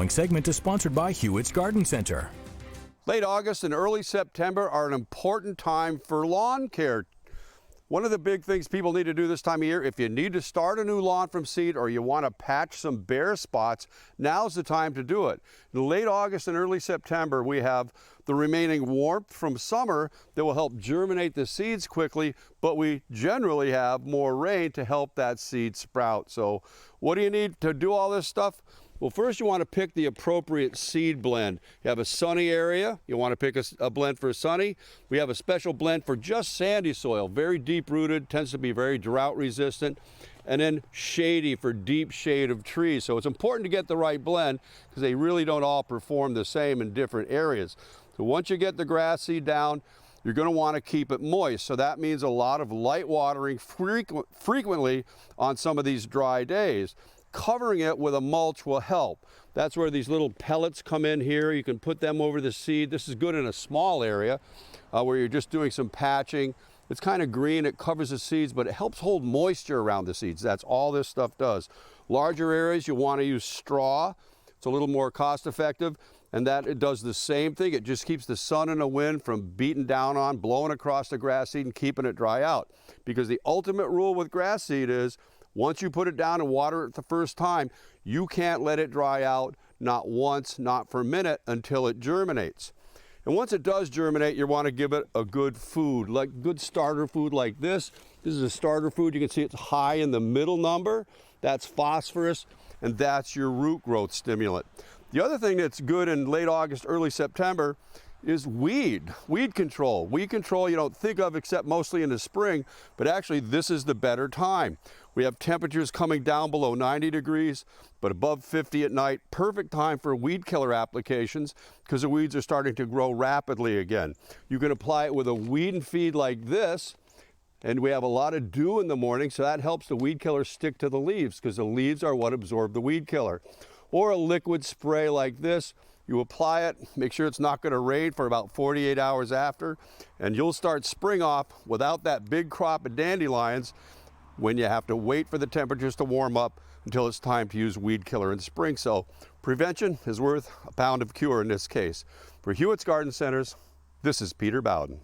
Segment is sponsored by Hewitt's Garden Center. Late August and early September are an important time for lawn care. One of the big things people need to do this time of year, if you need to start a new lawn from seed or you want to patch some bare spots, now's the time to do it. In late August and early September, we have the remaining warmth from summer that will help germinate the seeds quickly, but we generally have more rain to help that seed sprout. So what do you need to do all this stuff? Well, first you want to pick the appropriate seed blend. You have a sunny area, you want to pick a blend for sunny. We have a special blend for just sandy soil, very deep rooted, tends to be very drought resistant. And then shady for deep shade of trees. So it's important to get the right blend because they really don't all perform the same in different areas. So once you get the grass seed down, you're going to want to keep it moist. So that means a lot of light watering frequently on some of these dry days. Covering it with a mulch will help. That's where these little pellets come in here. You can put them over the seed. This is good in a small area where you're just doing some patching. It's kind of green, it covers the seeds, but it helps hold moisture around the seeds. That's all this stuff does. Larger areas, you want to use straw. It's a little more cost effective, and that it does the same thing. It just keeps the sun and the wind from beating down on, blowing across the grass seed and keeping it dry out. Because the ultimate rule with grass seed is, once you put it down and water it the first time, you can't let it dry out, not once, not for a minute, until it germinates. And once it does germinate, you want to give it a good food, like good starter food like this. This is a starter food. You can see it's high in the middle number. That's phosphorus, and that's your root growth stimulant. The other thing that's good in late August, early September is weed control. Weed control you don't think of except mostly in the spring, but actually this is the better time. We have temperatures coming down below 90 degrees, but above 50 at night. Perfect time for weed killer applications because the weeds are starting to grow rapidly again. You can apply it with a weed and feed like this, and we have a lot of dew in the morning, so that helps the weed killer stick to the leaves because the leaves are what absorb the weed killer. Or a liquid spray like this. You apply it, make sure it's not going to rain for about 48 hours after, and you'll start spring off without that big crop of dandelions when you have to wait for the temperatures to warm up until it's time to use weed killer in spring. So prevention is worth a pound of cure in this case. For Hewitt's Garden Centers, this is Peter Bowden.